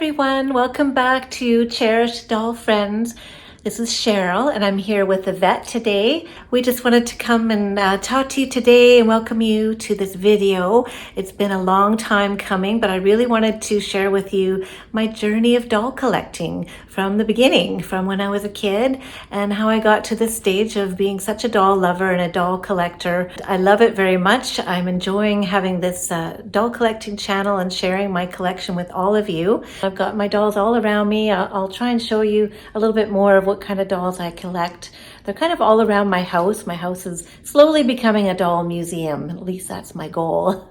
everyone, welcome back to Cherished Doll Friends. This is Cheryl and I'm here with Yvette today. We just wanted to come and talk to you today and welcome you to this video. It's been a long time coming, but I really wanted to share with you my journey of doll collecting from the beginning, from when I was a kid and how I got to this stage of being such a doll lover and a doll collector. I love it very much. I'm enjoying having this doll collecting channel and sharing my collection with all of you. I've got my dolls all around me. I'll try and show you a little bit more of what kind of dolls I collect. They're kind of all around my house. My house is slowly becoming a doll museum. At least that's my goal.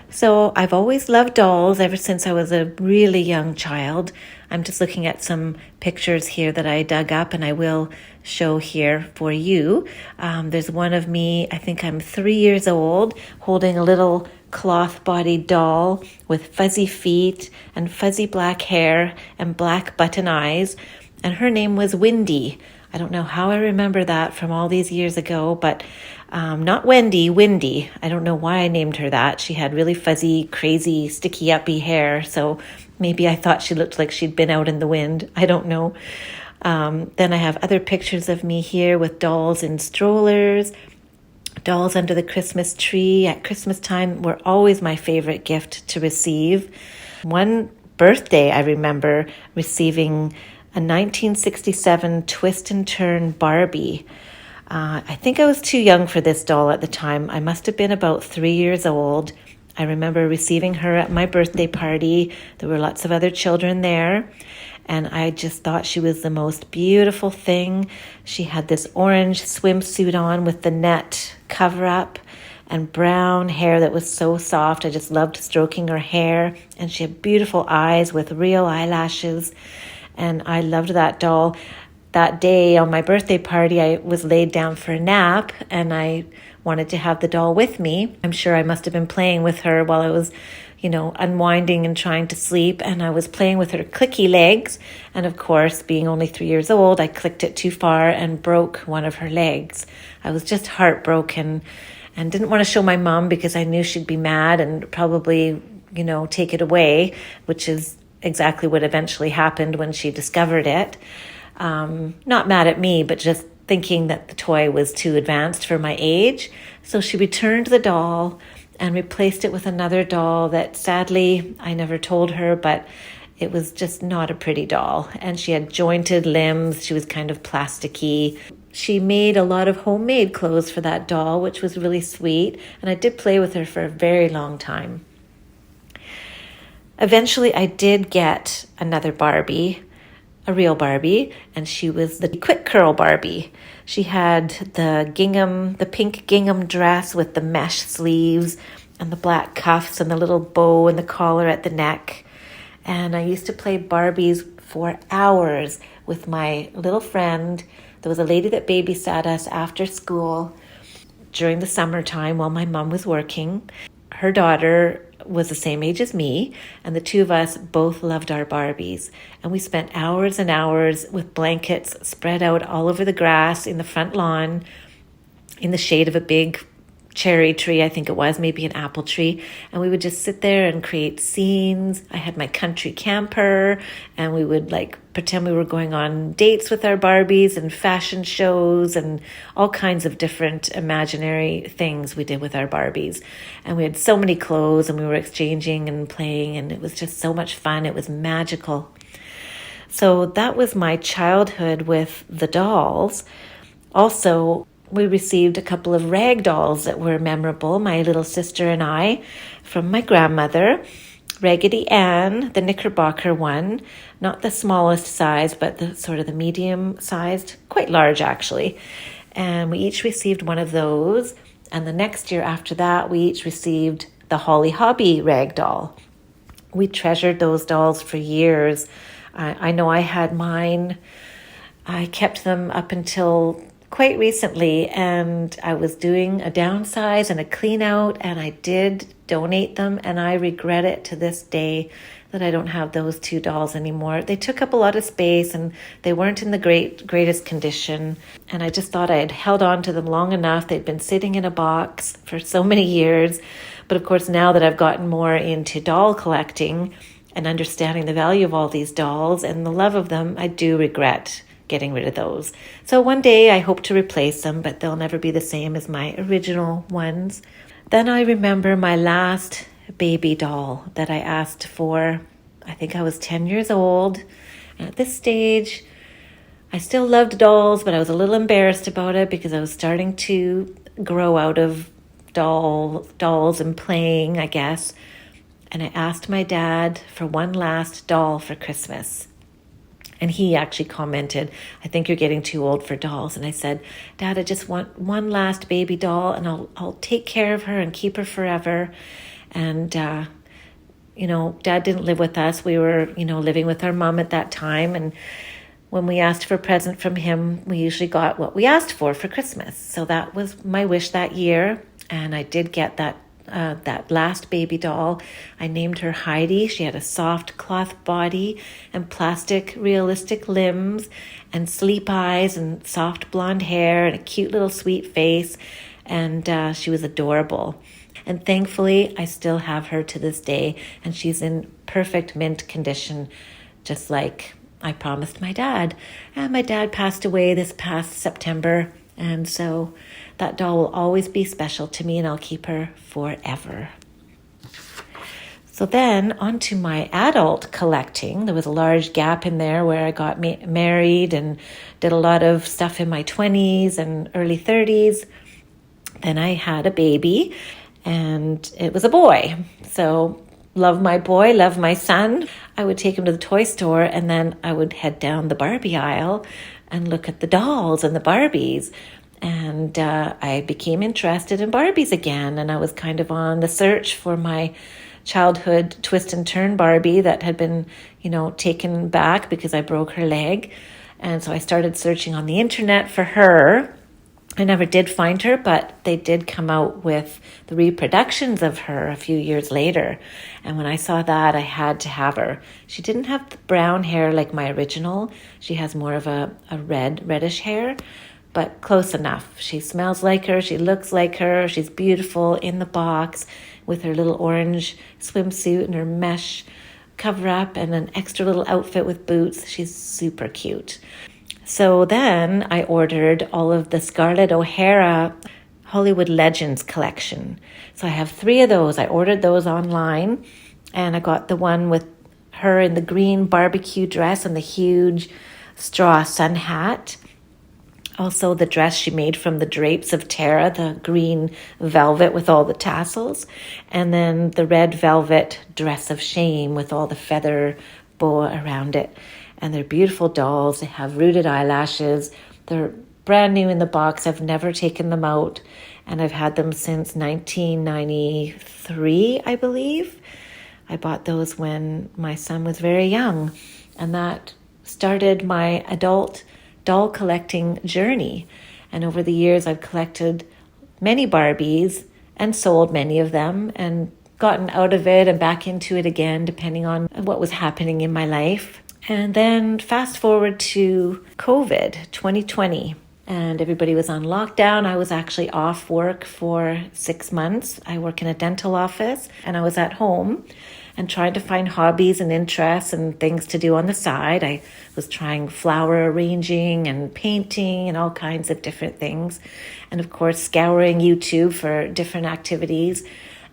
So I've always loved dolls ever since I was a really young child. I'm just looking at some pictures here that I dug up and I will show here for you. There's one of me, I think I'm 3 years old, holding a little cloth-bodied doll with fuzzy feet and fuzzy black hair and black button eyes. And her name was Windy. I don't know how I remember that from all these years ago, but not Wendy, Windy. I don't know why I named her that. She had really fuzzy, crazy, sticky-uppy hair, so maybe I thought she looked like she'd been out in the wind. I don't know. Then I have other pictures of me here with dolls in strollers, dolls under the Christmas tree. At Christmas time were always my favorite gift to receive. One birthday I remember receiving a 1967 twist and turn Barbie. I think I was too young for this doll at the time. I must have been about 3 years old. I remember receiving her at my birthday party. There were lots of other children there, and I just thought she was the most beautiful thing. She had this orange swimsuit on with the net cover up and brown hair that was so soft. I just loved stroking her hair, and she had beautiful eyes with real eyelashes. And I loved that doll. That day on my birthday party, I was laid down for a nap and I wanted to have the doll with me. I'm sure I must have been playing with her while I was, unwinding and trying to sleep. And I was playing with her clicky legs. And of course, being only 3 years old, I clicked it too far and broke one of her legs. I was just heartbroken and didn't want to show my mom because I knew she'd be mad and probably, take it away, which is exactly what eventually happened when she discovered it. Not mad at me, but just thinking that the toy was too advanced for my age. So she returned the doll and replaced it with another doll that sadly I never told her, but it was just not a pretty doll. And she had jointed limbs. She was kind of plasticky. She made a lot of homemade clothes for that doll, which was really sweet. And I did play with her for a very long time. Eventually, I did get another Barbie, a real Barbie, and she was the quick curl Barbie. She had the pink gingham dress with the mesh sleeves and the black cuffs and the little bow and the collar at the neck. And I used to play Barbies for hours with my little friend. There was a lady that babysat us after school during the summertime while my mom was working. Her daughter was the same age as me, and the two of us both loved our Barbies. And we spent hours and hours with blankets spread out all over the grass in the front lawn, in the shade of a big cherry tree, I think it was, maybe an apple tree. And we would just sit there and create scenes. I had my country camper, and we would pretend we were going on dates with our Barbies and fashion shows and all kinds of different imaginary things we did with our Barbies. And we had so many clothes and we were exchanging and playing, and it was just so much fun. It was magical. So that was my childhood with the dolls. Also, we received a couple of rag dolls that were memorable, my little sister and I, from my grandmother. Raggedy Ann, the Knickerbocker one, not the smallest size, but the sort of the medium-sized, quite large actually. And we each received one of those. And the next year after that, we each received the Holly Hobbie rag doll. We treasured those dolls for years. I know I had mine. I kept them up until quite recently, and I was doing a downsize and a clean out, and I did donate them, and I regret it to this day that I don't have those two dolls anymore. They took up a lot of space and they weren't in the greatest condition, and I just thought I had held on to them long enough. They'd been sitting in a box for so many years. But of course, now that I've gotten more into doll collecting and understanding the value of all these dolls and the love of them, I do regret getting rid of those. So one day I hope to replace them, but they'll never be the same as my original ones. Then I remember my last baby doll that I asked for. I think I was 10 years old. And at this stage, I still loved dolls, but I was a little embarrassed about it because I was starting to grow out of dolls and playing, I guess. And I asked my dad for one last doll for Christmas. And he actually commented, "I think you're getting too old for dolls." And I said, "Dad, I just want one last baby doll, and I'll take care of her and keep her forever." And, Dad didn't live with us. We were, living with our mom at that time. And when we asked for a present from him, we usually got what we asked for Christmas. So that was my wish that year. And I did get that last baby doll. I named her Heidi. She had a soft cloth body and plastic realistic limbs and sleep eyes and soft blonde hair and a cute little sweet face. And she was adorable. And thankfully, I still have her to this day. And she's in perfect mint condition, just like I promised my dad. And my dad passed away this past September. And so that doll will always be special to me, and I'll keep her forever. So then on to my adult collecting. There was a large gap in there where I got married and did a lot of stuff in my 20s and early 30s. Then I had a baby, and it was a boy. So love my boy, love my son. I would take him to the toy store, and then I would head down the Barbie aisle and look at the dolls and the Barbies. And I became interested in Barbies again. And I was kind of on the search for my childhood twist and turn Barbie that had been, taken back because I broke her leg. And so I started searching on the internet for her. I never did find her, but they did come out with the reproductions of her a few years later. And when I saw that, I had to have her. She didn't have the brown hair like my original. She has more of a reddish hair, but close enough. She smells like her. She looks like her. She's beautiful in the box with her little orange swimsuit and her mesh cover-up and an extra little outfit with boots. She's super cute. So then I ordered all of the Scarlett O'Hara Hollywood Legends collection. So I have 3 of those. I ordered those online, and I got the one with her in the green barbecue dress and the huge straw sun hat. Also the dress she made from the drapes of Tara, the green velvet with all the tassels, and then the red velvet dress of shame with all the feather boa around it. And they're beautiful dolls. They have rooted eyelashes. They're brand new in the box. I've never taken them out. And I've had them since 1993, I believe. I bought those when my son was very young. And that started my adult doll collecting journey. And over the years, I've collected many Barbies and sold many of them and gotten out of it and back into it again, depending on what was happening in my life. And then fast forward to COVID 2020, and everybody was on lockdown. I was actually off work for 6 months. I work in a dental office, and I was at home and trying to find hobbies and interests and things to do on the side. I was trying flower arranging and painting and all kinds of different things. And of course, scouring YouTube for different activities.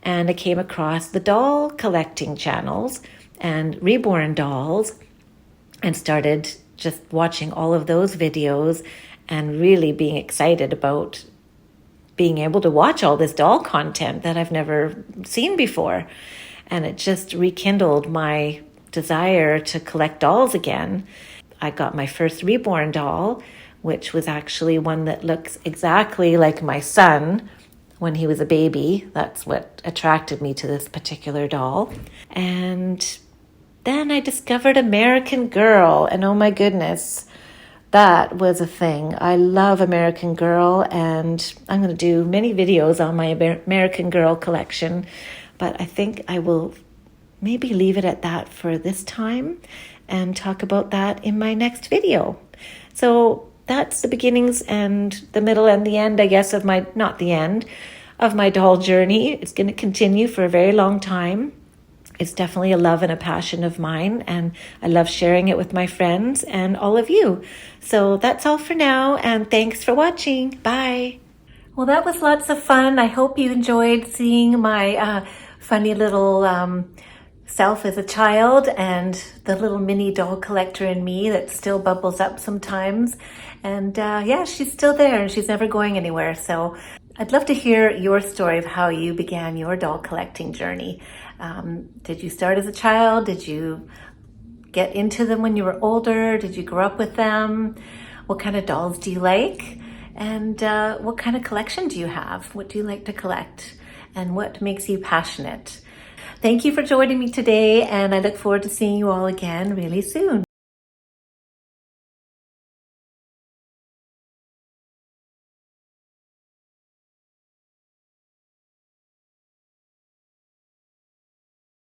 And I came across the doll collecting channels and reborn dolls, and started just watching all of those videos and really being excited about being able to watch all this doll content that I've never seen before. And it just rekindled my desire to collect dolls again. I got my first reborn doll, which was actually one that looks exactly like my son when he was a baby. That's what attracted me to this particular doll. And then I discovered American Girl, and oh my goodness, that was a thing. I love American Girl, and I'm going to do many videos on my American Girl collection, but I think I will maybe leave it at that for this time and talk about that in my next video. So that's the beginnings and the middle and the end, I guess, of my, not the end, of my doll journey. It's going to continue for a very long time. It's definitely a love and a passion of mine, and I love sharing it with my friends and all of you. So that's all for now, and thanks for watching. Bye. Well, that was lots of fun. I hope you enjoyed seeing my funny little self as a child and the little mini doll collector in me that still bubbles up sometimes. And yeah, she's still there and she's never going anywhere. So I'd love to hear your story of how you began your doll collecting journey. Did you start as a child? Did you get into them when you were older? Did you grow up with them? What kind of dolls do you like? And what kind of collection do you have? What do you like to collect? And what makes you passionate? Thank you for joining me today, and I look forward to seeing you all again really soon.